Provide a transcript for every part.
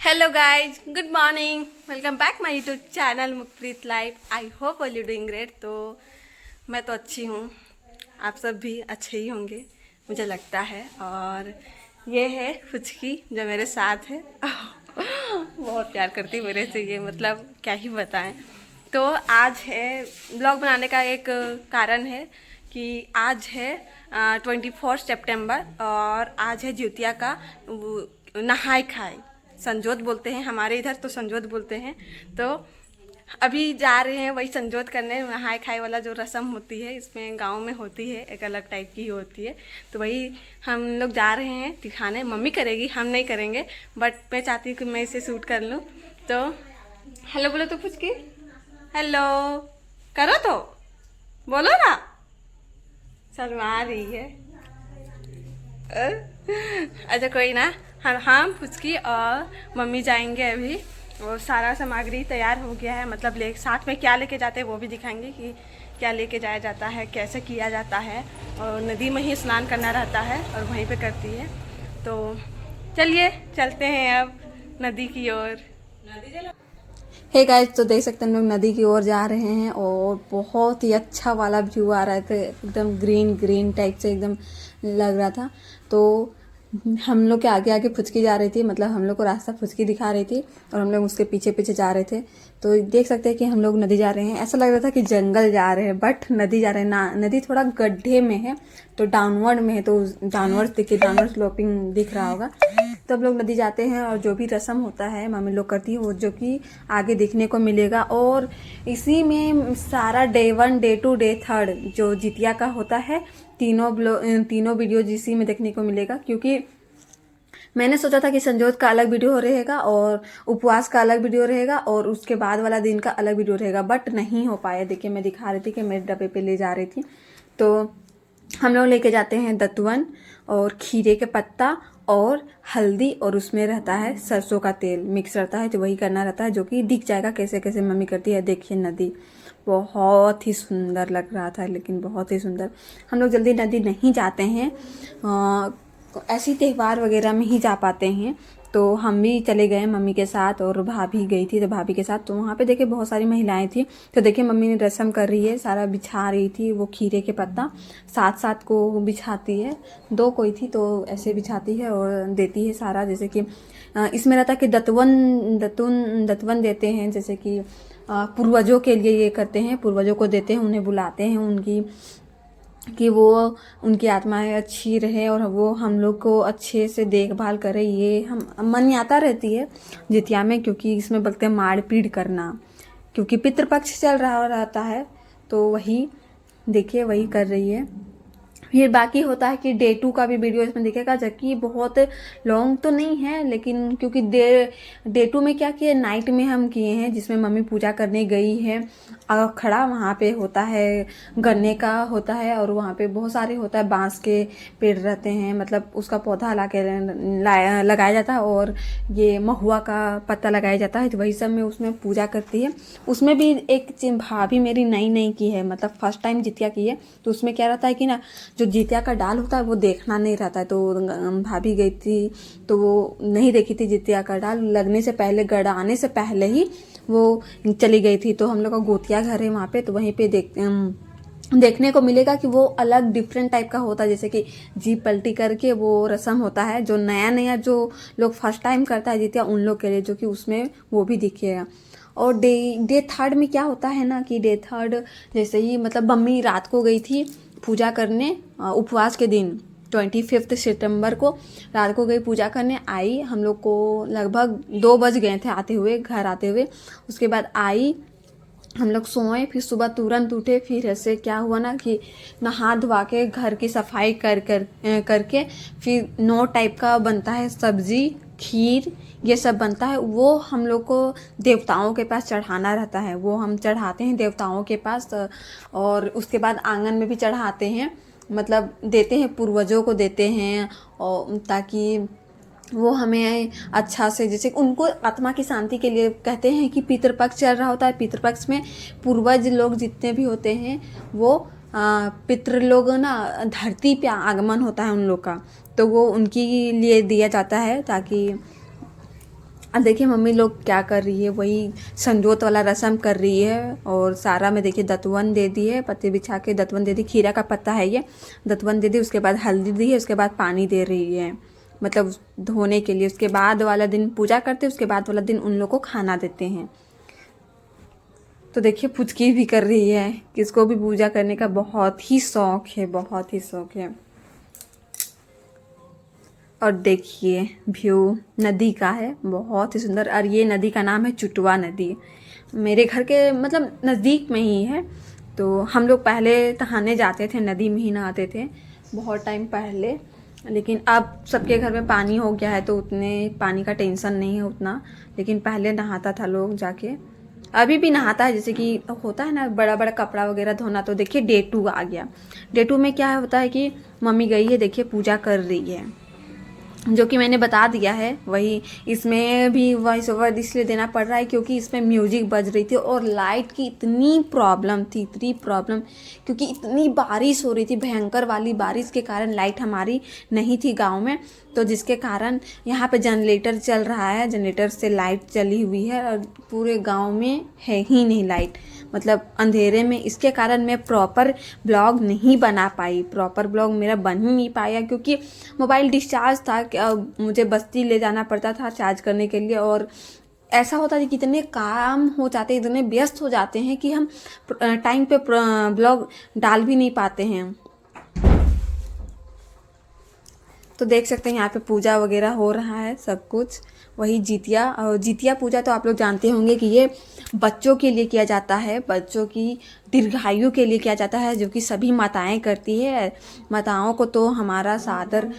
Hello guys, good morning. Welcome back my YouTube channel Mukhpreet life. I hope all you doing great. तो मैं तो अच्छी हूँ, आप सब भी अच्छे ही होंगे मुझे लगता है। और ये है फुचकी जो मेरे साथ है बहुत प्यार करती है मेरे से, ये मतलब क्या ही बताएं। तो आज है ब्लॉग बनाने का एक कारण है कि आज है 24 सितंबर और आज है ज्योतिया का नहाय खाए। संजोत बोलते हैं हमारे इधर, तो संजोत बोलते हैं। तो अभी जा रहे हैं वही संजोत करने। नहाय खाए वाला जो रस्म होती है इसमें गांव में होती है, एक अलग टाइप की ही होती है। तो वही हम लोग जा रहे हैं दिखाने। मम्मी करेगी, हम नहीं करेंगे, बट मैं चाहती हूँ कि मैं इसे शूट कर लूँ। तो हेलो बोलो तो फुचकी, हेलो करो तो, बोलो ना। शर्मा रही है। अच्छा कोई ना, हम फुचकी और मम्मी जाएंगे अभी। और सारा सामग्री तैयार हो गया है, मतलब ले साथ में क्या लेके जाते हैं वो भी दिखाएंगे कि क्या लेके जाया जाता है, कैसे किया जाता है। और नदी में ही स्नान करना रहता है और वहीं पे करती है। तो चलिए चलते हैं अब नदी की ओर। हे गाइस, तो देख सकते हैं हम लोग नदी की ओर जा रहे हैं और बहुत ही अच्छा वाला व्यू आ रहा था, एकदम ग्रीन ग्रीन टाइप से एकदम लग रहा था। तो हम लोग के आगे आगे फुचकी जा रही थी, मतलब हम लोग को रास्ता फुचकी दिखा रही थी और हम लोग उसके पीछे पीछे जा रहे थे। तो देख सकते हैं कि हम लोग नदी जा रहे हैं। ऐसा लग रहा था कि जंगल जा रहे हैं, बट नदी जा रहे हैं ना। नदी थोड़ा गड्ढे में है, तो डाउनवर्ड में है, तो डाउनवर्ड देखिए, डाउनवर्ड स्लोपिंग दिख रहा होगा। तो हम लोग नदी जाते हैं और जो भी रस्म होता है मम्मी लोग करती है वो जो कि आगे देखने को मिलेगा। और इसी में सारा डे 1 डे 2 डे 3 जो जितिया का होता है, तीनों वीडियो इसी में देखने को मिलेगा। क्योंकि मैंने सोचा था कि संजोत का अलग वीडियो रहेगा और उपवास का अलग वीडियो रहेगा और उसके बाद वाला दिन का अलग वीडियो रहेगा, बट नहीं हो पाया। देखिए मैं दिखा रही थी कि मेरे डब्बे पे ले जा रही थी। तो हम लोग लेके जाते हैं दतवन और खीरे के पत्ता और हल्दी, और उसमें रहता है सरसों का तेल मिक्स रहता है। तो वही करना रहता है, जो कि दिख जाएगा कैसे कैसे मम्मी करती है। देखिए नदी बहुत ही सुंदर लग रहा था, लेकिन बहुत ही सुंदर। हम लोग जल्दी नदी नहीं जाते हैं, ऐसी त्यौहार वगैरह में ही जा पाते हैं। तो हम भी चले गए मम्मी के साथ और भाभी गई थी, तो भाभी के साथ तो वहाँ पे देखिए बहुत सारी महिलाएं थी। तो देखिए मम्मी ने रस्म कर रही है, सारा बिछा रही थी। वो खीरे के पत्ता 7-7 को बिछाती है, 2 कोई थी तो ऐसे बिछाती है और देती है सारा। जैसे कि इसमें रहता है कि दतवन देते हैं, जैसे कि पूर्वजों के लिए ये करते हैं, पूर्वजों को देते हैं, उन्हें बुलाते हैं उनकी कि वो उनकी आत्माएं अच्छी रहे और वो हम लोग को अच्छे से देखभाल करे। ये हम मान्यता रहती है जितिया में, क्योंकि इसमें बोलते हैं मार पीट करना, क्योंकि पितृपक्ष चल रहा रहता है। तो वही देखिए वही कर रही है। फिर बाकी होता है कि डे 2 का भी वीडियो इसमें दिखेगा, जबकि बहुत लॉन्ग तो नहीं है, लेकिन क्योंकि डे 2 में क्या किए, नाइट में हम किए हैं, जिसमें मम्मी पूजा करने गई है। अखड़ा वहाँ पे होता है, गन्ने का होता है और वहाँ पे बहुत सारे होता है, बांस के पेड़ रहते हैं, मतलब उसका पौधा लगाया जाता है और ये महुआ का पत्ता लगाया जाता है। तो वही सब में उसमें पूजा करती है। उसमें भी एक भाभी मेरी नई नई की है, मतलब फर्स्ट टाइम जितिया की है। तो उसमें क्या रहता है कि ना, जो जितिया का डाल होता है वो देखना नहीं रहता है। तो भाभी गई थी तो वो नहीं देखी थी जितिया का डाल, लगने से पहले, गड़ाने से पहले ही वो चली गई थी। तो हम लोग का गोतिया घर है वहाँ पे, तो वहीं पे देखने को मिलेगा कि वो अलग डिफरेंट टाइप का होता है। जैसे कि जीप पलटी करके वो रस्म होता है, जो नया नया जो लोग फर्स्ट टाइम करता है जितिया, उन लोग के लिए, जो कि उसमें वो भी दिखेगा। और डे 3 में क्या होता है ना कि डे 3 जैसे ही, मतलब मम्मी रात को गई थी पूजा करने, उपवास के दिन 25 सितंबर को रात को गई पूजा करने। आई, हम लोग को लगभग 2 बज गए थे आते हुए, घर आते हुए। उसके बाद आई, हम लोग सोए, फिर सुबह तुरंत उठे। फिर ऐसे क्या हुआ ना कि नहा धोवा के घर की सफाई करके फिर 9 टाइप का बनता है सब्जी, खीर, ये सब बनता है। वो हम लोग को देवताओं के पास चढ़ाना रहता है, वो हम चढ़ाते हैं देवताओं के पास। और उसके बाद आंगन में भी चढ़ाते हैं, मतलब देते हैं, पूर्वजों को देते हैं, और ताकि वो हमें अच्छा से, जैसे उनको आत्मा की शांति के लिए कहते हैं कि पितृपक्ष चल रहा होता है। पितृपक्ष में पूर्वज लोग जितने भी होते हैं वो पितृ लोग ना, धरती पे आगमन होता है उन लोग का, तो वो उनके लिए दिया जाता है ताकि अब देखिए मम्मी लोग क्या कर रही है, वही संजोत वाला रस्म कर रही है। और सारा में देखिए दतवन दे दी है, पत्ते बिछा के दतवन दे दी, खीरा का पत्ता है ये, दतवन दे दी। उसके बाद हल्दी दी है, उसके बाद पानी दे रही है, मतलब धोने के लिए। उसके बाद वाला दिन पूजा करते हैं, उसके बाद वाला दिन उन लोग को खाना देते हैं। तो देखिए पुचकी भी कर रही है, किसको भी पूजा करने का बहुत ही शौक है, बहुत ही शौक है। और देखिए व्यू नदी का है, बहुत ही सुंदर। और ये नदी का नाम है चुटवा नदी, मेरे घर के मतलब नज़दीक में ही है। तो हम लोग पहले नहाने जाते थे, नदी में ही नहाते थे बहुत टाइम पहले। लेकिन अब सबके घर में पानी हो गया है तो उतने पानी का टेंशन नहीं है उतना। लेकिन पहले नहाता था लोग जाके, अभी भी नहाता है। जैसे कि होता है ना बड़ा बड़ा कपड़ा वगैरह धोना। तो देखिए डे 2 आ गया। डे 2 में क्या होता है कि मम्मी गई है, देखिए पूजा कर रही है, जो कि मैंने बता दिया है। वही इसमें भी वॉइस ओवर इसलिए देना पड़ रहा है क्योंकि इसमें म्यूजिक बज रही थी और लाइट की इतनी प्रॉब्लम थी, इतनी प्रॉब्लम, क्योंकि इतनी बारिश हो रही थी, भयंकर वाली बारिश के कारण लाइट हमारी नहीं थी गांव में। तो जिसके कारण यहाँ पे जनरेटर चल रहा है, जनरेटर से लाइट चली हुई है और पूरे गांव में है ही नहीं लाइट, मतलब अंधेरे में। इसके कारण मैं प्रॉपर ब्लॉग नहीं बना पाई, प्रॉपर ब्लॉग मेरा बन ही नहीं पाया क्योंकि मोबाइल डिस्चार्ज था। मुझे बस्ती ले जाना पड़ता था चार्ज करने के लिए। और ऐसा होता है कि इतने काम हो जाते हैं, इतने व्यस्त हो जाते हैं कि हम टाइम पे ब्लॉग डाल भी नहीं पाते हैं। तो देख सकते हैं यहाँ पे पूजा वगैरह हो रहा है सब कुछ। वही जितिया, और जितिया पूजा तो आप लोग जानते होंगे कि ये बच्चों के लिए किया जाता है, बच्चों की दीर्घायु के लिए किया जाता है, जो कि सभी माताएं करती है। माताओं को तो हमारा सादर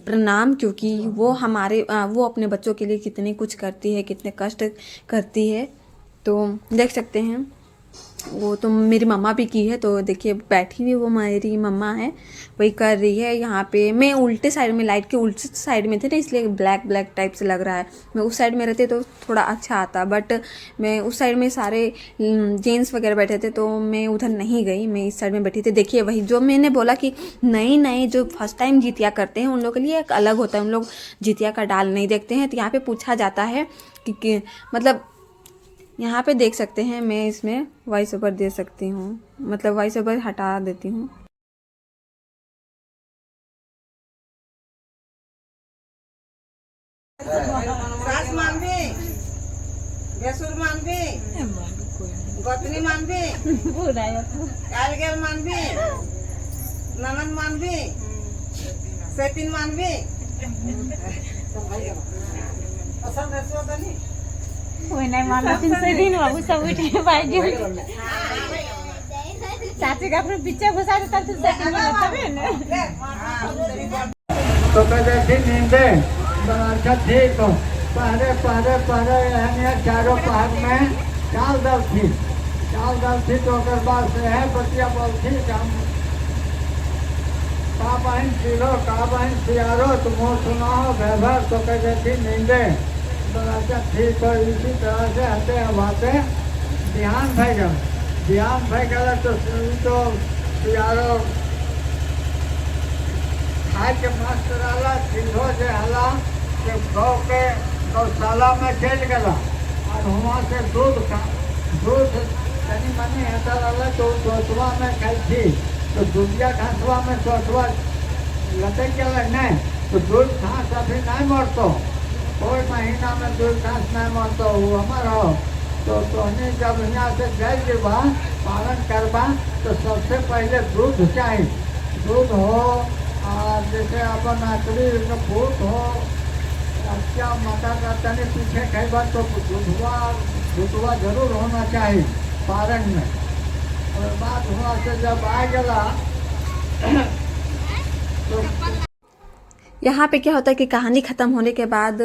प्रणाम, क्योंकि वो वो अपने बच्चों के लिए कितने कुछ करती है, कितने कष्ट करती है। तो देख सकते हैं वो तो मेरी मम्मा भी की है। तो देखिए बैठी हुई वो मेरी मम्मा है, वही कर रही है। यहाँ पे मैं उल्टे साइड में, लाइट के उल्टे साइड में थे ना, इसलिए ब्लैक ब्लैक टाइप से लग रहा है। मैं उस साइड में रहती तो थोड़ा अच्छा आता, बट मैं उस साइड में सारे जेंट्स वगैरह बैठे थे तो मैं उधर नहीं गई, मैं इस साइड में बैठी थी। देखिए वही जो मैंने बोला कि नए नए जो फर्स्ट टाइम जितिया करते हैं उन लोगों के लिए एक अलग होता है, उन लोग जितिया का डाल नहीं देखते हैं। तो यहाँ पे पूछा जाता है कि मतलब यहाँ पे देख सकते हैं, मैं इसमें वॉइस ओवर दे सकती हूँ, मतलब वॉइस ओवर हटा देती हूँ। सास मानबी, भैंसुर मानबी, गोतनी मानबी, कालगेल मानबी, ननद मानबी, सेटिन मानबी। कोई नहीं माना 300 बाबू सब उठे पाएंगे। चाची का अपने पीछे घुसा देता तो सेटिंग बनाता है ना। तो कहते नींदे अच्छा ठीक हो। पहरे पहरे पहरे यहाँ चारों पहाड़ में चाल दल थी तो अगर बात से है बतिया बोल थी का बहन सिलो का बहन सियारो तुम सुनाओ व्यवहार। तो कहते थी नींदे अच्छा ठीक हो। इसी तरह से हते हवाते ध्यान भय तो सियारो खाए के मस्त रहा, सीधो से हला के गौ के गौशाला में चल गला और वहाँ से दूध तनी मनी हेता रहा तो चौथवा में खाई थी। तो दूधिया घासवा में चौथवा लटक गया नहीं तो दूध घास अभी नहीं मरतो, कोई महीना में दूध घास नहीं मरतो वो हमारा। तो तोहनी जब यहाँ से गए बा पालन करबा तो सबसे पहले दूध चाहिए, दूध हो और जैसे अपन आखिरी फूट हो, अच्छा माता का तने पीछे खेबा तो दूधवा जरूर होना चाहिए पारण में। और बात हुआ से जब आ गया तो यहाँ पे क्या होता है कि कहानी ख़त्म होने के बाद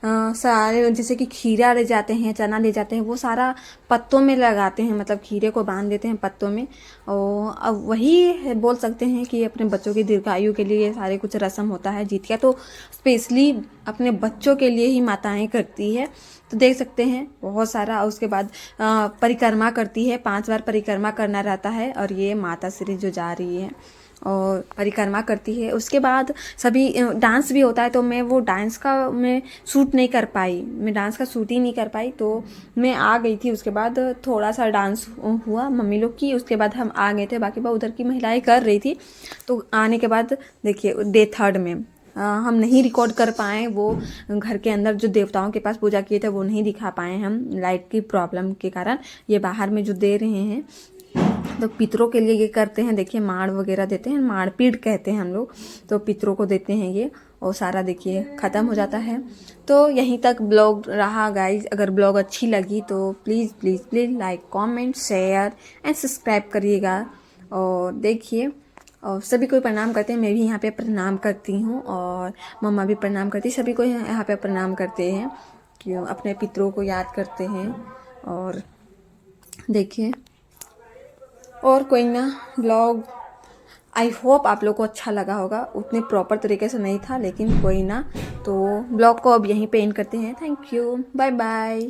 सारे जैसे कि खीरा ले जाते हैं, चना ले जाते हैं, वो सारा पत्तों में लगाते हैं, मतलब खीरे को बांध देते हैं पत्तों में। और अब वही बोल सकते हैं कि अपने बच्चों की दीर्घायु के लिए सारे कुछ रस्म होता है। जितिया तो स्पेशली अपने बच्चों के लिए ही माताएं करती है। तो देख सकते हैं बहुत सारा। उसके बाद परिक्रमा करती है, 5 बार परिक्रमा करना रहता है। और ये माता श्री जो जा रही है और परिक्रमा करती है। उसके बाद सभी डांस भी होता है, तो मैं वो डांस का मैं शूट नहीं कर पाई, मैं डांस का शूट ही नहीं कर पाई, तो मैं आ गई थी। उसके बाद थोड़ा सा डांस हुआ मम्मी लोग की, उसके बाद हम आ गए थे। बाकी बात उधर की महिलाएं कर रही थी। तो आने के बाद देखिए डे 3 में हम नहीं रिकॉर्ड कर पाए, वो घर के अंदर जो देवताओं के पास पूजा किए थे वो नहीं दिखा पाए हम, लाइट की प्रॉब्लम के कारण। ये बाहर में जो दे रहे हैं तो पितरों के लिए ये करते हैं, देखिए माड़ वगैरह देते हैं, माड़ पीड़ कहते हैं हम लोग, तो पितरों को देते हैं ये। और सारा देखिए ख़त्म हो जाता है। तो यहीं तक ब्लॉग रहा गाइज। अगर ब्लॉग अच्छी लगी तो please please please like comment share and subscribe करिएगा। और देखिए और सभी को प्रणाम करते हैं, मैं भी यहाँ पे प्रणाम करती हूँ और मम्मा भी प्रणाम करती है, सभी को यहाँ पे प्रणाम करते हैं, क्यों अपने पितरों को याद करते हैं। और देखिए और कोई ना ब्लॉग आई होप आप लोग को अच्छा लगा होगा, उतने प्रॉपर तरीके से नहीं था लेकिन कोई ना। तो ब्लॉग को अब यहीं पे एंड करते हैं। Thank you, bye bye.